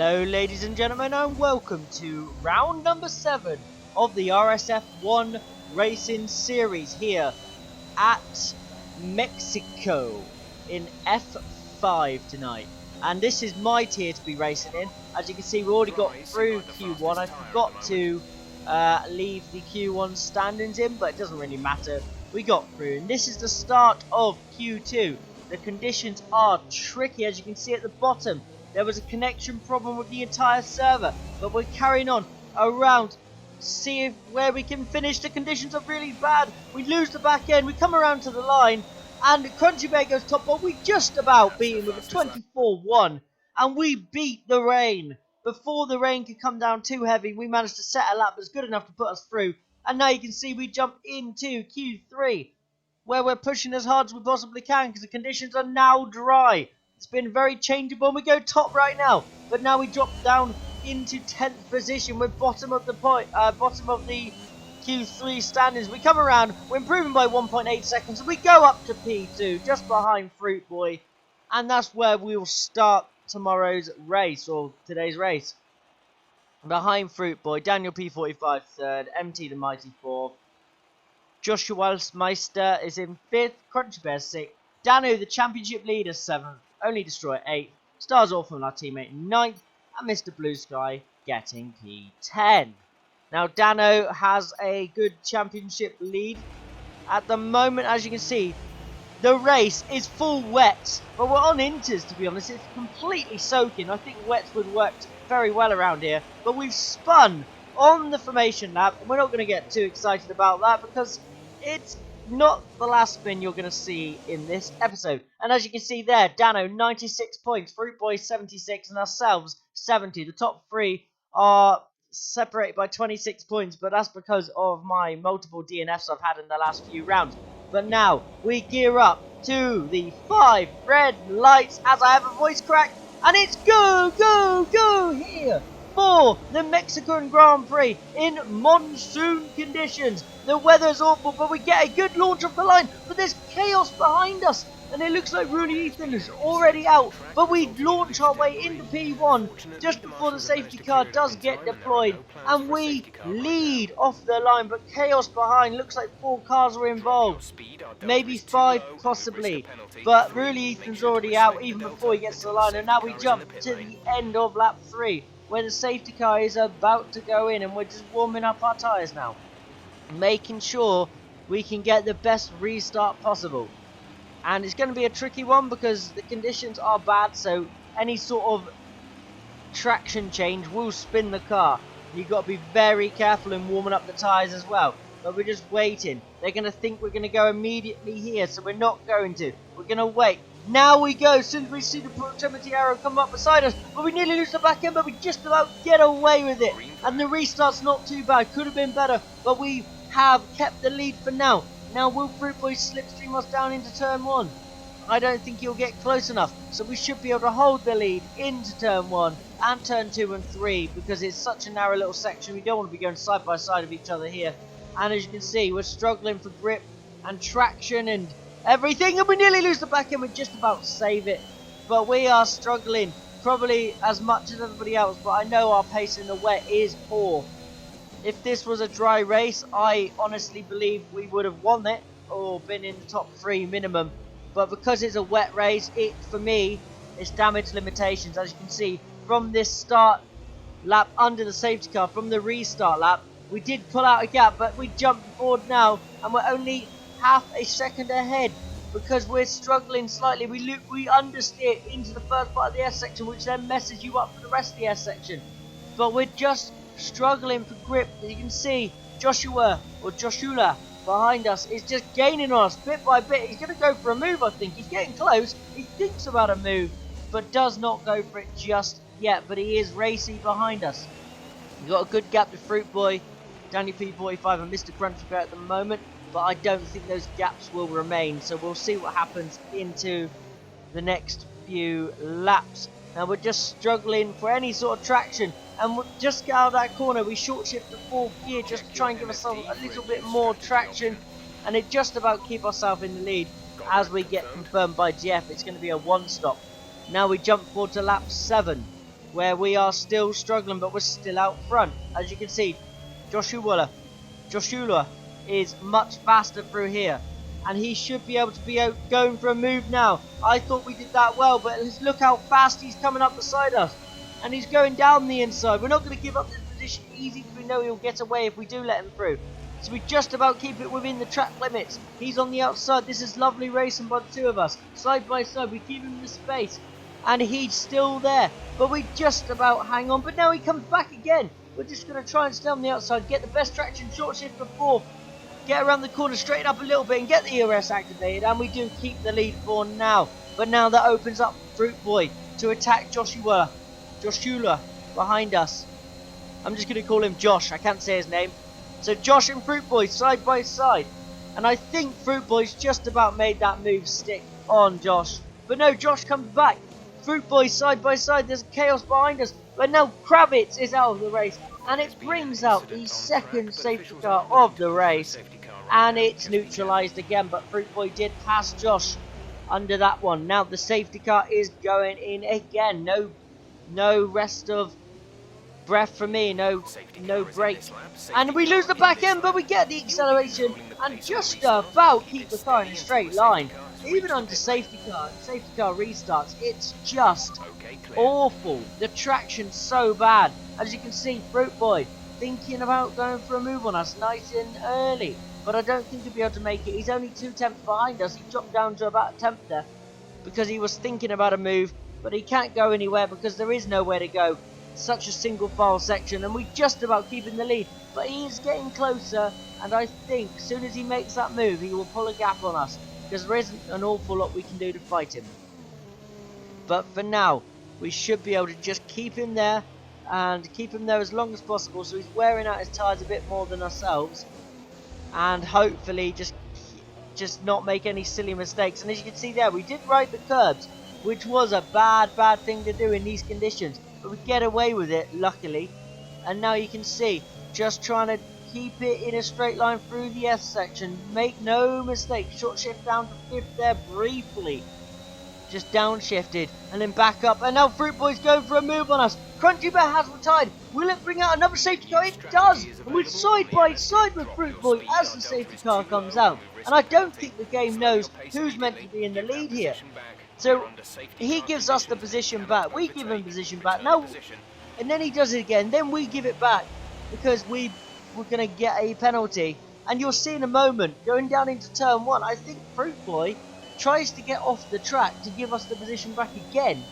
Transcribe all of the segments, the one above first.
Hello ladies and gentlemen, and welcome to round number 7 of the RSF1 Racing Series here at Mexico in F5 tonight. And this is my tier to be racing in. As you can see, we already got through Q1. I forgot to leave the Q1 standings in, but it doesn't really matter. We got through, and this is the start of Q2. The conditions are tricky, as you can see at the bottom. There was a connection problem with the entire server, but we're carrying on around. See where we can finish. The conditions are really bad. We lose the back end. We come around to the line, and Crunchy Bear goes top. But we just about beat him with a 24-1, and we beat the rain. Before the rain could come down too heavy, we managed to set a lap that's good enough to put us through. And now you can see we jump into Q3, where we're pushing as hard as we possibly can because the conditions are now dry. It's been very changeable, and we go top right now. But now we drop down into 10th position. We're bottom of the Q3 standings. We come around, we're improving by 1.8 seconds, and we go up to P2, just behind Fruit Boy. And that's where we will start tomorrow's race, or today's race. Behind Fruit Boy, Daniel P45 third, MT the Mighty fourth. Joshua Meister is in 5th, Crunchy Bear 6th, Dano the championship leader 7th, Only Destroyer 8th, Stars Orphan our teammate 9th, and Mr. Blue Sky getting P10. Now Dano has a good championship lead at the moment. As you can see, the race is full wets, but we're on inters, to be honest. It's completely soaking. I think wets would work very well around here, but we've spun on the formation lap, and we're not going to get too excited about that because it's not the last spin you're going to see in this episode. And as you can see there, Dano 96 points, Fruit Boy 76, and ourselves 70. The top 3 are separated by 26 points, but that's because of my multiple DNFs I've had in the last few rounds. But now we gear up to the 5 red lights as I have a voice crack, and it's go, go, go here for the Mexican Grand Prix in monsoon conditions. The weather's awful, but we get a good launch off the line, but there's chaos behind us, and it looks like Rooney Ethan is already out, but we launch our way into P1 just before the safety car does get deployed, and we lead off the line, but chaos behind. Looks like 4 cars are involved, maybe 5 possibly, but Rooney Ethan's already out even before he gets to the line. And now we jump to the end of lap 3, where the safety car is about to go in, and we're just warming up our tyres now, making sure we can get the best restart possible. And it's going to be a tricky one because the conditions are bad, so any sort of traction change will spin the car. You've got to be very careful in warming up the tyres as well. But we're just waiting. They're going to think we're going to go immediately here, so we're not going to. We're going to wait. Now we go, as soon as we see the proximity arrow come up beside us, but we nearly lose the back end, but we just about get away with it. And the restart's not too bad, could have been better, but we have kept the lead for now. Now will Fruit Boy slipstream us down into turn 1? I don't think he'll get close enough, so we should be able to hold the lead into turn 1 and turn 2 and 3, because it's such a narrow little section. We don't want to be going side by side of each other here. And as you can see, we're struggling for grip and traction and everything, and we nearly lose the back end. We just about save it, but we are struggling probably as much as everybody else. But I know our pace in the wet is poor. If this was a dry race, I honestly believe we would have won it or been in the top 3 minimum. But because it's a wet race, for me, it's damage limitations. As you can see from this start lap under the safety car, from the restart lap, we did pull out a gap, but we jumped forward now, and we're only half a second ahead because we're struggling slightly. We understeer into the first part of the S section, which then messes you up for the rest of the S section. But we're just struggling for grip. As you can see, Joshua behind us is just gaining on us bit by bit. He's going to go for a move, I think. He's getting close. He thinks about a move, but does not go for it just yet. But he is racy behind us. We've got a good gap to Fruit Boy, Daniel P45 and Mr. Crunchy Bear at the moment, but I don't think those gaps will remain. So we'll see what happens into the next few laps. Now we're just struggling for any sort of traction, and we'll just get out of that corner. We short shift to 4th gear just to try and give ourselves a little bit more traction, and it just about keep ourselves in the lead as we get confirmed by GF. It's going to be a 1 stop. Now we jump forward to lap 7. where we are still struggling, but we're still out front. As you can see, Joshua is much faster through here, and he should be able to be out going for a move now. I thought we did that well, but look how fast he's coming up beside us, and he's going down the inside. We're not going to give up this position easy, because we know he'll get away if we do let him through. So we just about keep it within the track limits. He's on the outside. This is lovely racing by the two of us, side by side. We give him the space, and he's still there, but we just about hang on. But now he comes back again. We're just going to try and stay on the outside, get the best traction, short shift for fourth, get around the corner, straighten up a little bit, and get the ERS activated, and we do keep the lead for now. But now that opens up Fruit Boy to attack Joshua behind us. I'm just going to call him Josh. I can't say his name. So Josh and Fruit Boy side by side, and I think Fruit Boy's just about made that move stick on Josh. But no, Josh comes back. Fruit Boy side by side. There's chaos behind us. But now Kravitz is out of the race, and it brings out the second safety car of the race, and it's neutralised again. But Fruit Boy did pass Josh under that one. Now the safety car is going in again. No rest of breath for me, no break, and we lose the back end, but we get the acceleration and just about keep the car in a straight line. Even under safety car restarts, it's just awful. The traction's so bad. As you can see, Fruit Boy thinking about going for a move on us nice and early, but I don't think he'll be able to make it. He's only 2 tenths behind us. He dropped down to about a tenth there because he was thinking about a move, but he can't go anywhere because there is nowhere to go. Such a single file section, and we just about keeping the lead, but he is getting closer, and I think as soon as he makes that move he will pull a gap on us, because there isn't an awful lot we can do to fight him. But for now we should be able to just keep him there and keep him there as long as possible, so he's wearing out his tyres a bit more than ourselves, and hopefully just not make any silly mistakes. And as you can see there, we did ride the curbs, which was a bad thing to do in these conditions, but we get away with it, luckily. And now you can see, just trying to keep it in a straight line through the S section. Make no mistake. Short shift down to fifth there briefly. Just downshifted and then back up. And now Fruit Boy's going for a move on us. Crunchy Bear has retired. Will it bring out another safety car? It does. And we're side by side with Fruit Boy as the safety car comes out. And I don't think the game knows who's meant to be in the lead here. So he gives us the position back. We give him position back. No, and then he does it again. Then we give it back because we're going to get a penalty. And you'll see in a moment, going down into turn 1, I think Fruit Boy tries to get off the track to give us the position back again.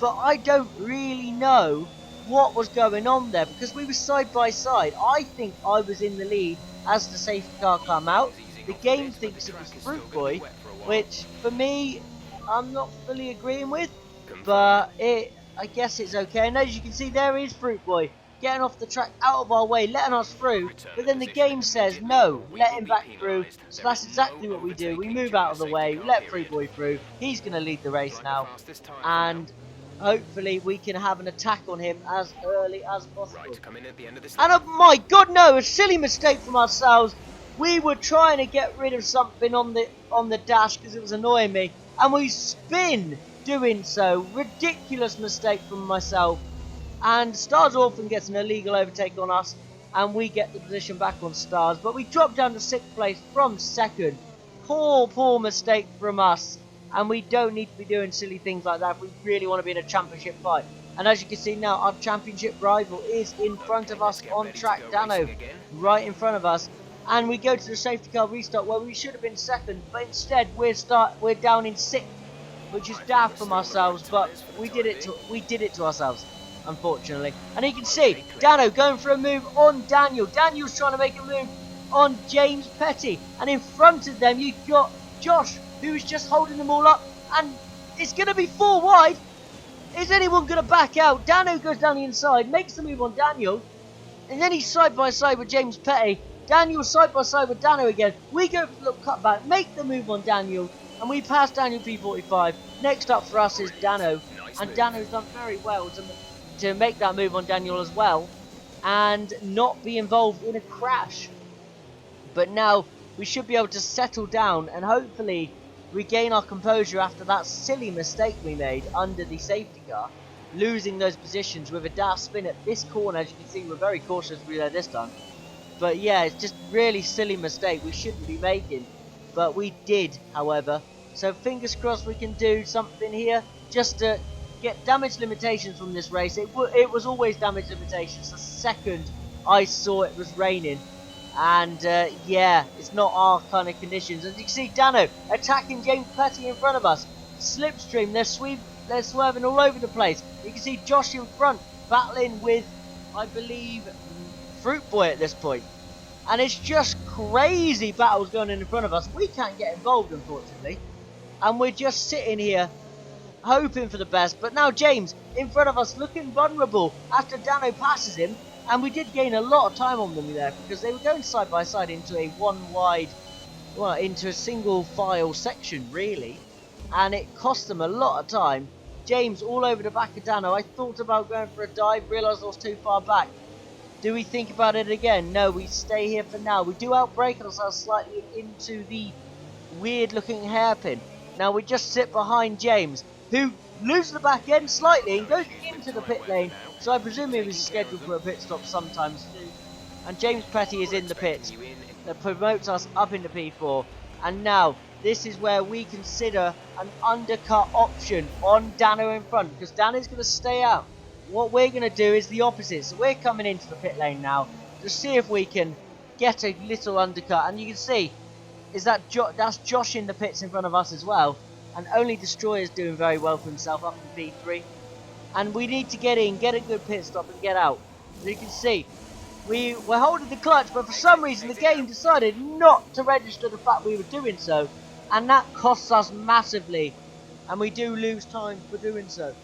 But I don't really know what was going on there because we were side by side. I think I was in the lead as the safety car came out. The game thinks it was Fruit Boy, which for me, I'm not fully agreeing with, but I guess it's okay. And as you can see, there is Fruit Boy getting off the track out of our way, letting us through, but then the game says no, let him back through. So that's exactly what we do. We move out of the way, we let Fruit Boy through. He's going to lead the race now, and hopefully we can have an attack on him as early as possible. And oh my god, no, a silly mistake from ourselves. We were trying to get rid of something on the dash because it was annoying me, and we spin doing so. Ridiculous mistake from myself. And Stars Orphan gets an illegal overtake on us, and we get the position back on Stars. But we drop down to 6th place from 2nd. Poor mistake from us. And we don't need to be doing silly things like that if we really want to be in a championship fight. And as you can see now, our championship rival is in front of us on track. Dano, right in front of us. And we go to the safety car restart where we should have been 2nd, but instead we're down in 6th, which is daft from ourselves. But we did it to ourselves, unfortunately. And you can see Dano going for a move on Daniel. Daniel's trying to make a move on James Petty, and in front of them you've got Josh, who is just holding them all up, and it's going to be 4 wide. Is anyone going to back out? Dano goes down the inside, makes the move on Daniel, and then he's side by side with James Petty. Daniel side by side with Dano again. We go for the little cutback, make the move on Daniel, and we pass Daniel P45. Next up for us is Dano, and Dano's done very well to make that move on Daniel as well, and not be involved in a crash. But now we should be able to settle down and hopefully regain our composure after that silly mistake we made under the safety car. losing those positions with a daft spin at this corner. As you can see, we're very cautious there this time. But yeah, it's just really silly mistake we shouldn't be making. But we did, however. So fingers crossed we can do something here just to get damage limitations from this race. It was always damage limitations the second I saw it was raining. And yeah, it's not our kind of conditions. As you can see, Dano attacking James Petty in front of us. Slipstream, they're swerving all over the place. You can see Josh in front battling with, I believe, Fruit Boy at this point. And it's just crazy battles going in front of us. We can't get involved, unfortunately. And we're just sitting here hoping for the best. But now James in front of us looking vulnerable after Dano passes him. And we did gain a lot of time on them there because they were going side by side into a into a single file section, really. And it cost them a lot of time. James all over the back of Dano. I thought about going for a dive, realised I was too far back. Do we think about it again? No, we stay here for now. We do outbrake ourselves slightly into the weird looking hairpin. Now we just sit behind James, who loses the back end slightly and goes into the pit lane. So I presume he was scheduled for a pit stop sometimes too. And James Petty is in the pits. That promotes us up into P4. And now, this is where we consider an undercut option on Dano in front. Because Dano's going to stay out. What we're going to do is the opposite. So we're coming into the pit lane now to see if we can get a little undercut. And you can see, that's Josh in the pits in front of us as well. And only Destroyer's doing very well for himself up in P3. And we need to get in, get a good pit stop and get out. As you can see, we're holding the clutch, but for some reason the game decided not to register the fact we were doing so. And that costs us massively. And we do lose time for doing so.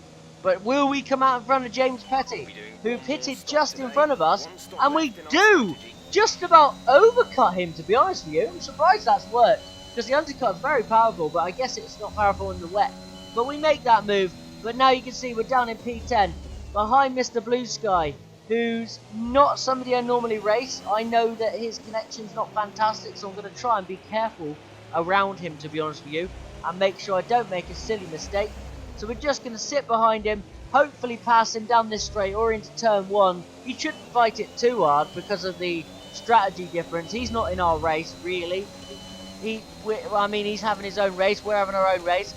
But will we come out in front of James Petty, who pitted just in front of us? And we do just about overcut him, to be honest with you. I'm surprised that's worked, because the undercut is very powerful, but I guess it's not powerful in the wet. But we make that move, but now you can see we're down in P10, behind Mr. Blue Sky, who's not somebody I normally race. I know that his connection's not fantastic, so I'm going to try and be careful around him, to be honest with you, and make sure I don't make a silly mistake. So we're just going to sit behind him, hopefully pass him down this straight or into turn 1. He shouldn't fight it too hard because of the strategy difference. He's not in our race, really. I mean, he's having his own race, we're having our own race.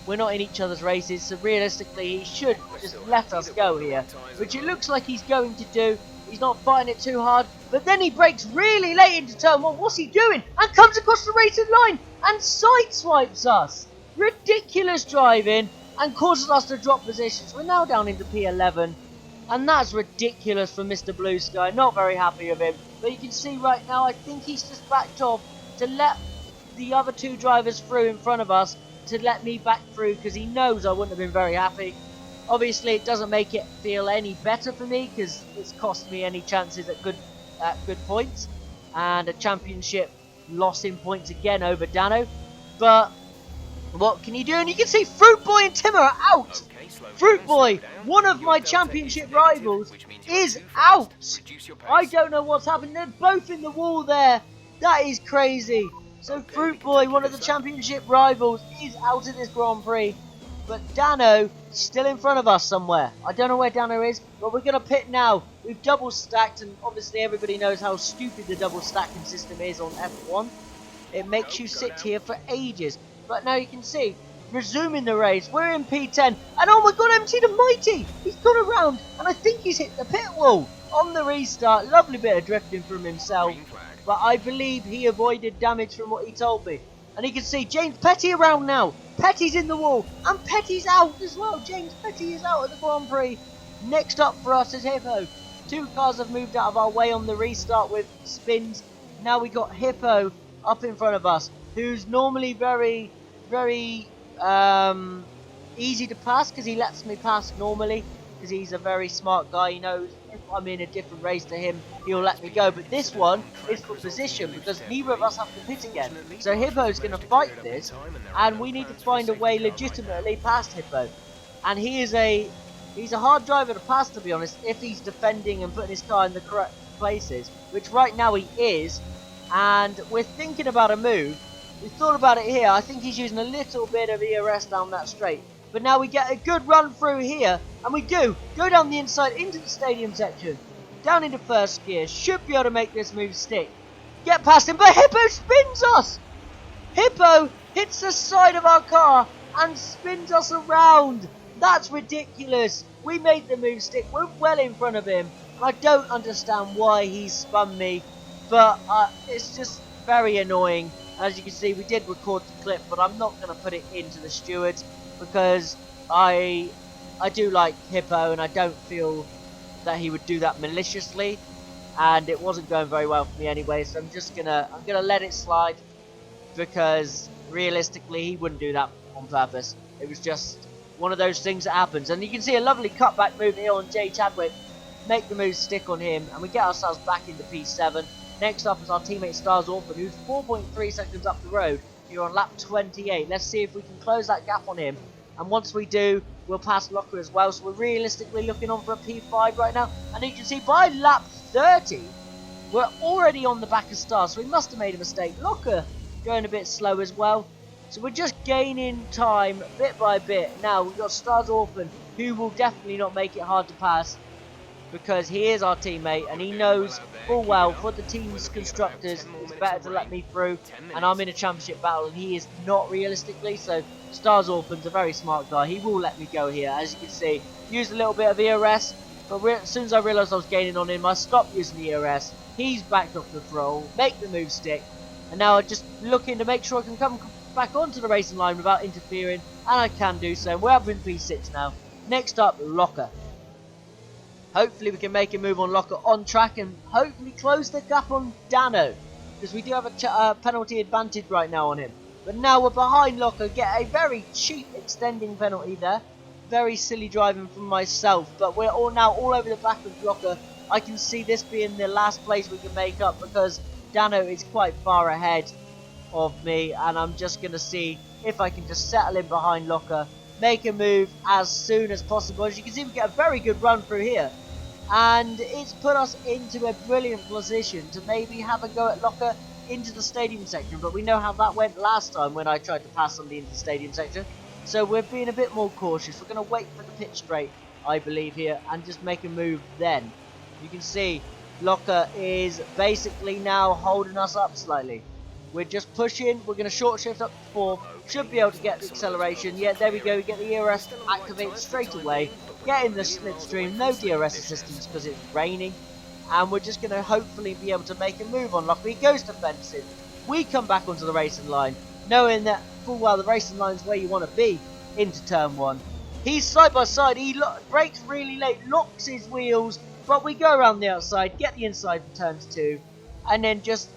We're not in each other's races, so realistically he should just let us go here, which it looks like he's going to do. He's not fighting it too hard, but then he breaks really late into turn 1. What's he doing? And comes across the racing line and sideswipes us. Ridiculous driving and causes us to drop positions. We're now down into P11, and that's ridiculous for Mr. Blue Sky. Not very happy with him, but you can see right now I think he's just backed off to let the other two drivers through in front of us, to let me back through, because he knows I wouldn't have been very happy. Obviously it doesn't make it feel any better for me, because it's cost me any chances at good points, and a championship loss in points again over Dano. But what can you do? And you can see Fruit Boy and Timmer are out. Fruit Boy, one of my championship rivals, is out. I don't know what's happened. They're both in the wall there. That is crazy. So Fruit Boy, one of the championship rivals, is out of this Grand Prix. But Dano still in front of us somewhere. I don't know where Dano is, but we're going to pit now. We've double stacked, and obviously everybody knows how stupid the double stacking system is on F1. It makes you sit here for ages. But now you can see, resuming the race, we're in P10, and oh my god, MT the Mighty! He's gone around, and I think he's hit the pit wall on the restart. Lovely bit of drifting from himself, but I believe he avoided damage from what he told me. And you can see James Petty around now. Petty's in the wall, and Petty's out as well. James Petty is out of the Grand Prix. Next up for us is Hippo. Two cars have moved out of our way on the restart with spins. Now we got Hippo up in front of us, who's normally very easy to pass, because he lets me pass normally, because he's a very smart guy. He knows if I'm in a different race to him, he'll let me go. But this one is for position, because neither of us have to pit again. So Hippo's going to fight this, and we need to find a way legitimately past Hippo. And he's a hard driver to pass, to be honest, if he's defending and putting his car in the correct places, which right now he is. And we're thinking about a move. We thought about it here. I think he's using a little bit of ERS down that straight. But now we get a good run through here, and we go down the inside into the stadium section, down into first gear, should be able to make this move stick. Get past him, but Hippo spins us! Hippo hits the side of our car and spins us around. That's ridiculous. We made the move stick. We're well in front of him. I don't understand why he spun me, but it's just very annoying. As you can see, we did record the clip, but I'm not going to put it into the stewards because I do like Hippo, and I don't feel that he would do that maliciously. And it wasn't going very well for me anyway, so I'm gonna let it slide, because realistically he wouldn't do that on purpose. It was just one of those things that happens. And you can see a lovely cutback move here on Jay Chadwick, make the move stick on him, and we get ourselves back into P7. Next up is our teammate Stars Orphan, who's 4.3 seconds up the road. You're on lap 28. Let's see if we can close that gap on him, and once we do, we'll pass Locker as well. So we're realistically looking on for a P5 right now, and you can see by lap 30 we're already on the back of Stars, so we must have made a mistake. Locker going a bit slow as well, so we're just gaining time bit by bit. Now we've got Stars Orphan, who will definitely not make it hard to pass, because he is our teammate and he knows full well for the team's constructors it's better to let me through, and I'm in a championship battle and he is not realistically. So Stars Orphan's a very smart guy, he will let me go here. As you can see, used a little bit of ERS, but as soon as I realised I was gaining on him, I stopped using the ERS. He's backed off the throttle, make the move stick, and now I'm just looking to make sure I can come back onto the racing line without interfering, and I can do so. We're up in P6 now. Next up, Locker. Hopefully we can make a move on Locker on track and hopefully close the gap on Dano, because we do have a penalty advantage right now on him. But now we're behind Locker, get a very cheap extending penalty there. Very silly driving from myself, but we're all over the back of Locker. I can see this being the last place we can make up, because Dano is quite far ahead of me, and I'm just going to see if I can just settle in behind Locker, make a move as soon as possible. As you can see, we get a very good run through here, and it's put us into a brilliant position to maybe have a go at Locker into the stadium section, but we know how that went last time when I tried to pass somebody into the stadium section, so we're being a bit more cautious. We're going to wait for the pitch straight, I believe, here, and just make a move then. You can see Locker is basically now holding us up slightly. We're just pushing, we're going to short shift up to 4, should be able to get the acceleration. Yeah, there we go, we get the ERS activated straight away, get in the slipstream, no DRS assistance because it's raining, and we're just going to hopefully be able to make a move on Locker. He goes defensive, we come back onto the racing line, knowing that full well the racing line is where you want to be into turn 1. He's side by side, he brakes really late, locks his wheels, but we go around the outside, get the inside for turns 2, and then just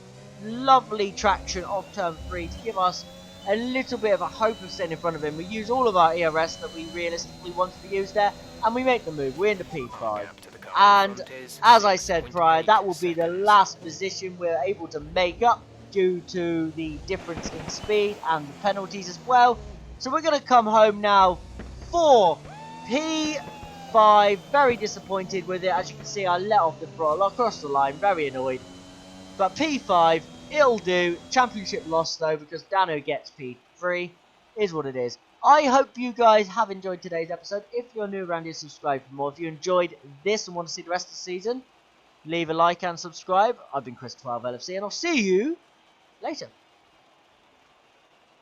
lovely traction off turn 3 to give us a little bit of a hope of staying in front of him. We use all of our ERS that we realistically wanted to use there, and we make the move. We're into P5. And as I said prior, that will be the last position we're able to make up due to the difference in speed and the penalties as well. So we're going to come home now for P5. Very disappointed with it. As you can see, I let off the throttle across the line. Very annoyed. But P5, it'll do. Championship lost though, because Dano gets P3. Is what it is. I hope you guys have enjoyed today's episode. If you're new around here, subscribe for more. If you enjoyed this and want to see the rest of the season, leave a like and subscribe. I've been Chris12LFC, and I'll see you later.